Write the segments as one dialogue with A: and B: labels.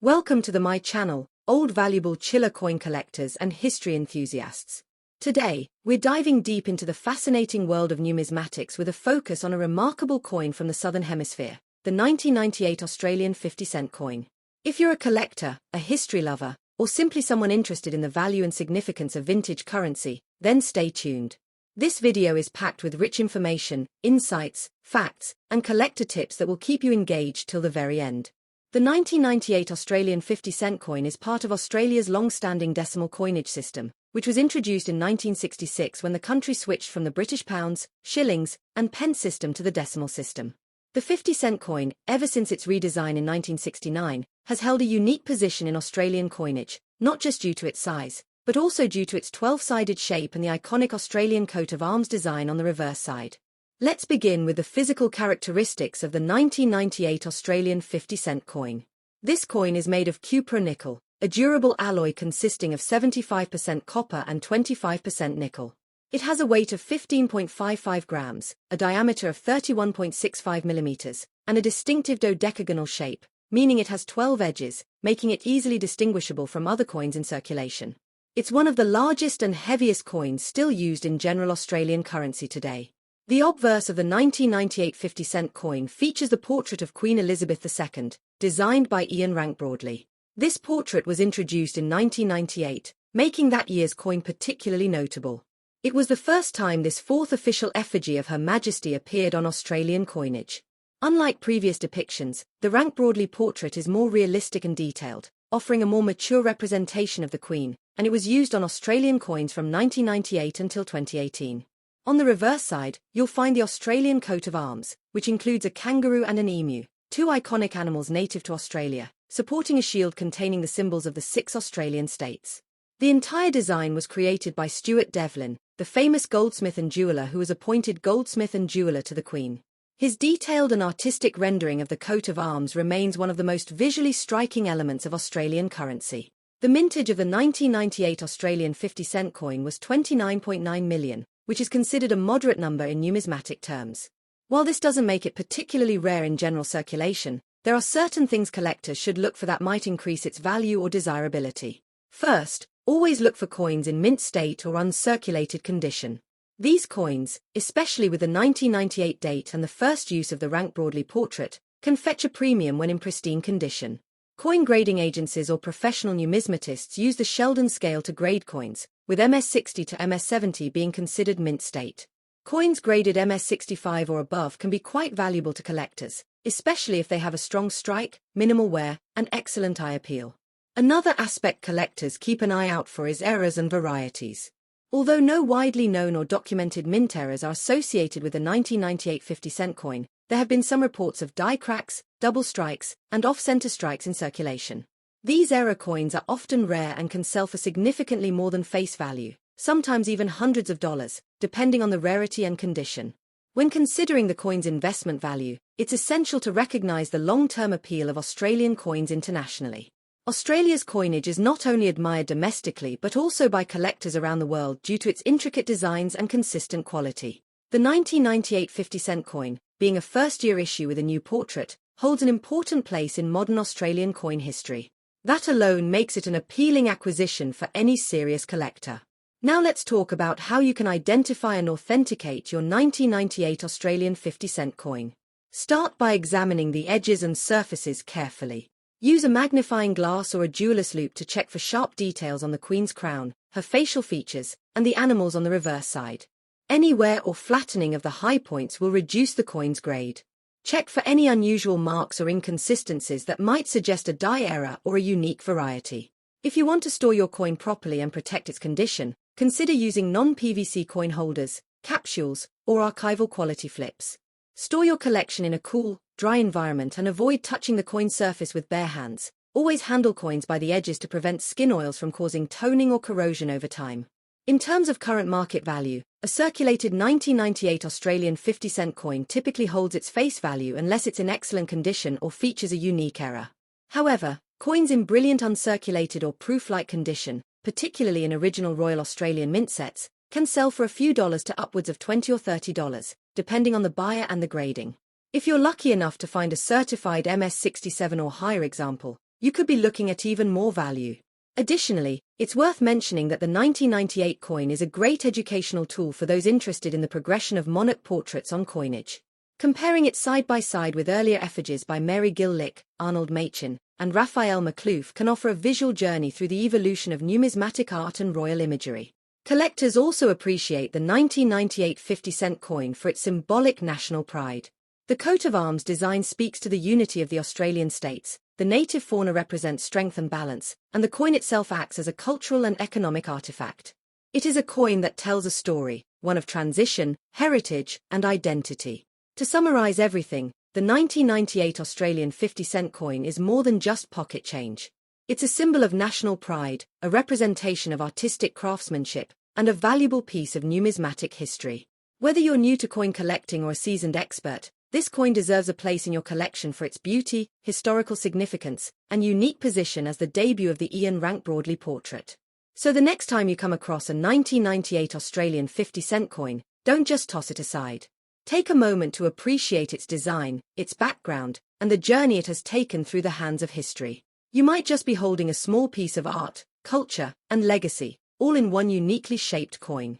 A: Welcome to my channel, old valuable chiller coin collectors and history enthusiasts. Today, we're diving deep into the fascinating world of numismatics with a focus on a remarkable coin from the Southern Hemisphere, the 1998 Australian 50-cent coin. If you're a collector, a history lover, or simply someone interested in the value and significance of vintage currency, then stay tuned. This video is packed with rich information, insights, facts, and collector tips that will keep you engaged till the very end. The 1998 Australian 50-cent coin is part of Australia's long-standing decimal coinage system, which was introduced in 1966 when the country switched from the British pounds, shillings, and pence system to the decimal system. The 50-cent coin, ever since its redesign in 1969, has held a unique position in Australian coinage, not just due to its size, but also due to its 12-sided shape and the iconic Australian coat of arms design on the reverse side. Let's begin with the physical characteristics of the 1998 Australian 50-cent coin. This coin is made of cupro-nickel, a durable alloy consisting of 75% copper and 25% nickel. It has a weight of 15.55 grams, a diameter of 31.65 millimeters, and a distinctive dodecagonal shape, meaning it has 12 edges, making it easily distinguishable from other coins in circulation. It's one of the largest and heaviest coins still used in general Australian currency today. The obverse of the 1998 50-cent coin features the portrait of Queen Elizabeth II, designed by Ian Rank Broadley. This portrait was introduced in 1998, making that year's coin particularly notable. It was the first time this fourth official effigy of Her Majesty appeared on Australian coinage. Unlike previous depictions, the Rank Broadley portrait is more realistic and detailed, offering a more mature representation of the Queen, and it was used on Australian coins from 1998 until 2018. On the reverse side, you'll find the Australian coat of arms, which includes a kangaroo and an emu, two iconic animals native to Australia, supporting a shield containing the symbols of the 6 Australian states. The entire design was created by Stuart Devlin, the famous goldsmith and jeweller who was appointed goldsmith and jeweller to the Queen. His detailed and artistic rendering of the coat of arms remains one of the most visually striking elements of Australian currency. The mintage of the 1998 Australian 50-cent coin was 29.9 million, which is considered a moderate number in numismatic terms. While this doesn't make it particularly rare in general circulation, there are certain things collectors should look for that might increase its value or desirability. First, always look for coins in mint state or uncirculated condition. These coins, especially with the 1998 date and the first use of the Rank Broadley portrait, can fetch a premium when in pristine condition. Coin grading agencies or professional numismatists use the Sheldon scale to grade coins, with MS60 to MS70 being considered mint state. Coins graded MS65 or above can be quite valuable to collectors, especially if they have a strong strike, minimal wear, and excellent eye appeal. Another aspect collectors keep an eye out for is errors and varieties. Although no widely known or documented mint errors are associated with the 1998 50-cent coin, there have been some reports of die cracks, double strikes, and off-center strikes in circulation. These error coins are often rare and can sell for significantly more than face value, sometimes even hundreds of dollars, depending on the rarity and condition. When considering the coin's investment value, it's essential to recognize the long-term appeal of Australian coins internationally. Australia's coinage is not only admired domestically but also by collectors around the world due to its intricate designs and consistent quality. The 1998 50-cent coin, being a first-year issue with a new portrait, holds an important place in modern Australian coin history. That alone makes it an appealing acquisition for any serious collector. Now let's talk about how you can identify and authenticate your 1998 Australian 50-cent coin. Start by examining the edges and surfaces carefully. Use a magnifying glass or a jeweler's loupe to check for sharp details on the Queen's crown, her facial features, and the animals on the reverse side. Any wear or flattening of the high points will reduce the coin's grade. Check for any unusual marks or inconsistencies that might suggest a die error or a unique variety. If you want to store your coin properly and protect its condition, consider using non-PVC coin holders, capsules, or archival quality flips. Store your collection in a cool, dry environment and avoid touching the coin surface with bare hands. Always handle coins by the edges to prevent skin oils from causing toning or corrosion over time. In terms of current market value, a circulated 1998 Australian 50-cent coin typically holds its face value unless it's in excellent condition or features a unique error. However, coins in brilliant uncirculated or proof-like condition, particularly in original Royal Australian mint sets, can sell for a few dollars to upwards of $20 or $30, depending on the buyer and the grading. If you're lucky enough to find a certified MS67 or higher example, you could be looking at even more value. Additionally, it's worth mentioning that the 1998 coin is a great educational tool for those interested in the progression of monarch portraits on coinage. Comparing it side by side with earlier effigies by Mary Gill Lick, Arnold Machin, and Raphael Maklouf can offer a visual journey through the evolution of numismatic art and royal imagery. Collectors also appreciate the 1998 50-cent coin for its symbolic national pride. The coat of arms design speaks to the unity of the Australian states, the native fauna represents strength and balance, and the coin itself acts as a cultural and economic artifact. It is a coin that tells a story, one of transition, heritage, and identity. To summarize everything, the 1998 Australian 50-cent coin is more than just pocket change. It's a symbol of national pride, a representation of artistic craftsmanship, and a valuable piece of numismatic history. Whether you're new to coin collecting or a seasoned expert, this coin deserves a place in your collection for its beauty, historical significance, and unique position as the debut of the Ian Rank Broadley portrait. So the next time you come across a 1998 Australian 50-cent coin, don't just toss it aside. Take a moment to appreciate its design, its background, and the journey it has taken through the hands of history. You might just be holding a small piece of art, culture, and legacy, all in one uniquely shaped coin.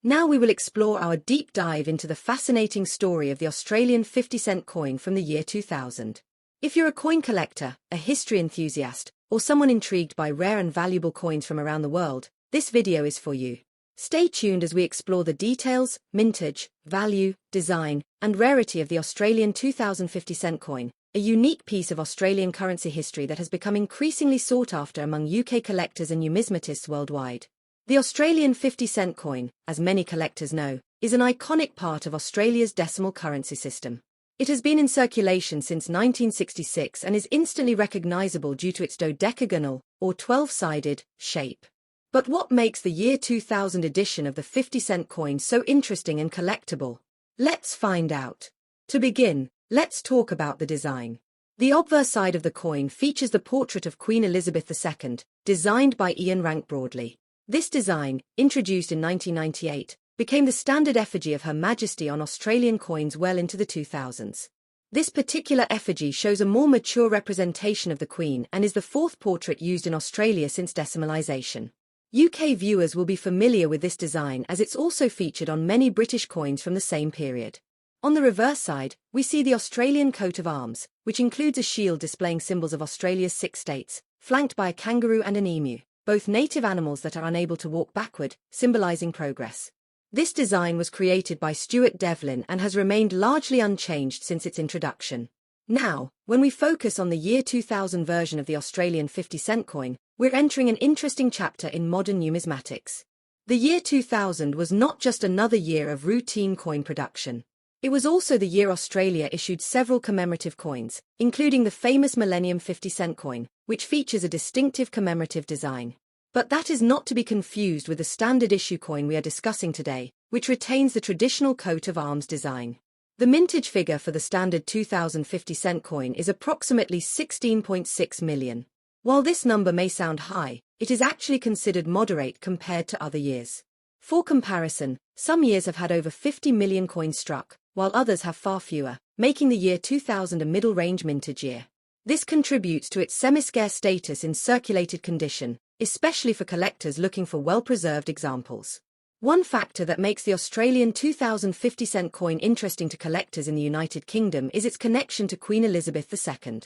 A: Now we will explore our deep dive into the fascinating story of the Australian 50-cent coin from the year 2000. If you're a coin collector, a history enthusiast, or someone intrigued by rare and valuable coins from around the world, this video is for you. Stay tuned as we explore the details, mintage, value, design, and rarity of the Australian 2000 50-cent coin, a unique piece of Australian currency history that has become increasingly sought after among UK collectors and numismatists worldwide. The Australian 50-cent coin, as many collectors know, is an iconic part of Australia's decimal currency system. It has been in circulation since 1966 and is instantly recognisable due to its dodecagonal, or 12-sided, shape. But what makes the year 2000 edition of the 50-cent coin so interesting and collectible? Let's find out. To begin, let's talk about the design. The obverse side of the coin features the portrait of Queen Elizabeth II, designed by Ian Rank Broadley. This design, introduced in 1998, became the standard effigy of Her Majesty on Australian coins well into the 2000s. This particular effigy shows a more mature representation of the Queen and is the fourth portrait used in Australia since decimalisation. UK viewers will be familiar with this design as it's also featured on many British coins from the same period. On the reverse side, we see the Australian coat of arms, which includes a shield displaying symbols of Australia's 6 states, flanked by a kangaroo and an emu, both native animals that are unable to walk backward, symbolising progress. This design was created by Stuart Devlin and has remained largely unchanged since its introduction. Now, when we focus on the year 2000 version of the Australian 50-cent coin, we're entering an interesting chapter in modern numismatics. The year 2000 was not just another year of routine coin production. It was also the year Australia issued several commemorative coins, including the famous Millennium 50-cent coin, which features a distinctive commemorative design. But that is not to be confused with the standard issue coin we are discussing today, which retains the traditional coat of arms design. The mintage figure for the standard 2000 50-cent coin is approximately 16.6 million. While this number may sound high, it is actually considered moderate compared to other years. For comparison, some years have had over 50 million coins struck, while others have far fewer, making the year 2000 a middle-range mintage year. This contributes to its semi-scarce status in circulated condition, especially for collectors looking for well-preserved examples. One factor that makes the Australian 2000 50-cent coin interesting to collectors in the United Kingdom is its connection to Queen Elizabeth II.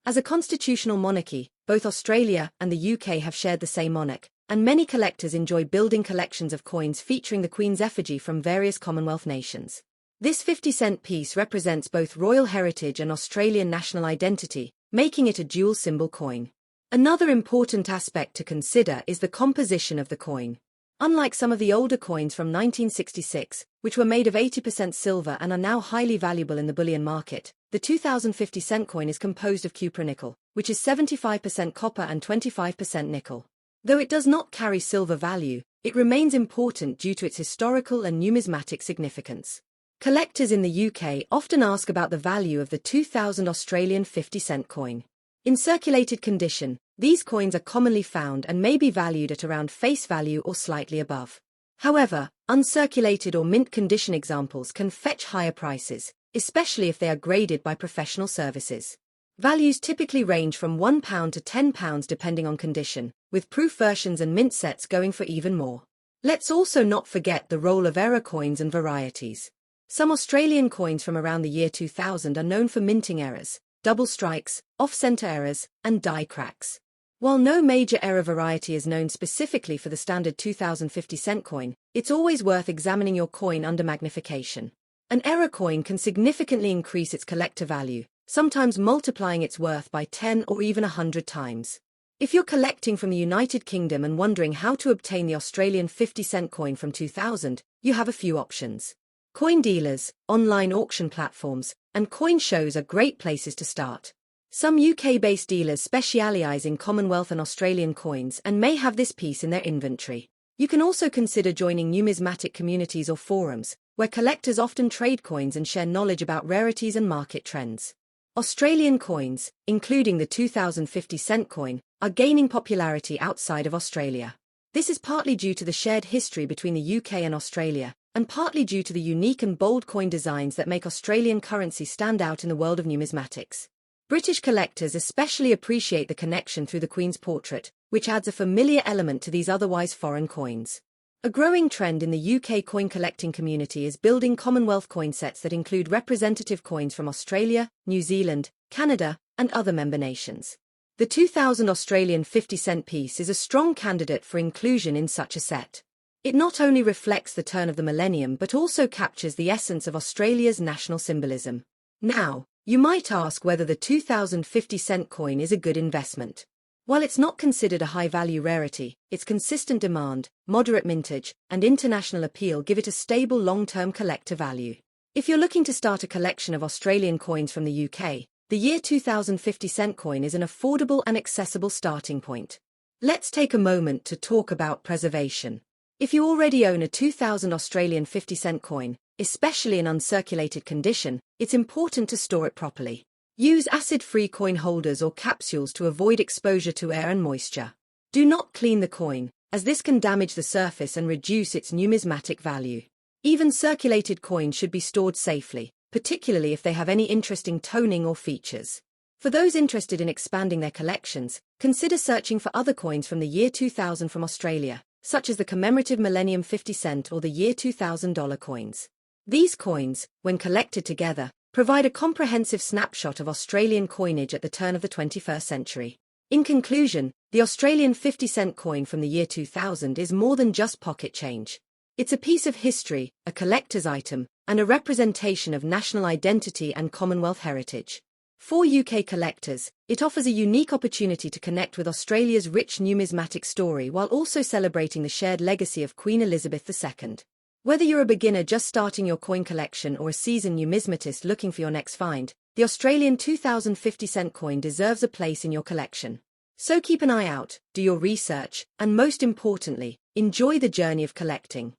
A: As a constitutional monarchy, both Australia and the UK have shared the same monarch, and many collectors enjoy building collections of coins featuring the Queen's effigy from various Commonwealth nations. This 50-cent piece represents both royal heritage and Australian national identity, making it a dual-symbol coin. Another important aspect to consider is the composition of the coin. Unlike some of the older coins from 1966, which were made of 80% silver and are now highly valuable in the bullion market, the 2000 50-cent coin is composed of cupronickel, which is 75% copper and 25% nickel. Though it does not carry silver value, it remains important due to its historical and numismatic significance. Collectors in the UK often ask about the value of the 2000 Australian 50-cent coin. In circulated condition, these coins are commonly found and may be valued at around face value or slightly above. However, uncirculated or mint condition examples can fetch higher prices, especially if they are graded by professional services. Values typically range from £1 to £10 depending on condition, with proof versions and mint sets going for even more. Let's also not forget the role of error coins and varieties. Some Australian coins from around the year 2000 are known for minting errors, double strikes, off-center errors, and die cracks. While no major error variety is known specifically for the standard 2050-cent coin, it's always worth examining your coin under magnification. An error coin can significantly increase its collector value, sometimes multiplying its worth by 10 or even 100 times. If you're collecting from the United Kingdom and wondering how to obtain the Australian 50-cent coin from 2000, you have a few options. Coin dealers, online auction platforms, and coin shows are great places to start. Some UK-based dealers specialise in Commonwealth and Australian coins and may have this piece in their inventory. You can also consider joining numismatic communities or forums, where collectors often trade coins and share knowledge about rarities and market trends. Australian coins, including the 2050-cent coin, are gaining popularity outside of Australia. This is partly due to the shared history between the UK and Australia, and partly due to the unique and bold coin designs that make Australian currency stand out in the world of numismatics. British collectors especially appreciate the connection through the Queen's portrait, which adds a familiar element to these otherwise foreign coins. A growing trend in the UK coin collecting community is building Commonwealth coin sets that include representative coins from Australia, New Zealand, Canada, and other member nations. The 2000 Australian 50-cent piece is a strong candidate for inclusion in such a set. It not only reflects the turn of the millennium but also captures the essence of Australia's national symbolism. Now, you might ask whether the 2000 50-cent coin is a good investment. While it's not considered a high-value rarity, its consistent demand, moderate mintage, and international appeal give it a stable long-term collector value. If you're looking to start a collection of Australian coins from the UK, the year 2000 50-cent coin is an affordable and accessible starting point. Let's take a moment to talk about preservation. If you already own a 2000 Australian 50-cent coin, especially in uncirculated condition, it's important to store it properly. Use acid-free coin holders or capsules to avoid exposure to air and moisture. Do not clean the coin, as this can damage the surface and reduce its numismatic value. Even circulated coins should be stored safely, particularly if they have any interesting toning or features. For those interested in expanding their collections, consider searching for other coins from the year 2000 from Australia, such as the Commemorative Millennium 50-cent or the year 2000 dollar coins. These coins, when collected together, provide a comprehensive snapshot of Australian coinage at the turn of the 21st century. In conclusion, the Australian 50-cent coin from the year 2000 is more than just pocket change. It's a piece of history, a collector's item, and a representation of national identity and Commonwealth heritage. For UK collectors, it offers a unique opportunity to connect with Australia's rich numismatic story while also celebrating the shared legacy of Queen Elizabeth II. Whether you're a beginner just starting your coin collection or a seasoned numismatist looking for your next find, the Australian 2000 50-cent coin deserves a place in your collection. So keep an eye out, do your research, and most importantly, enjoy the journey of collecting.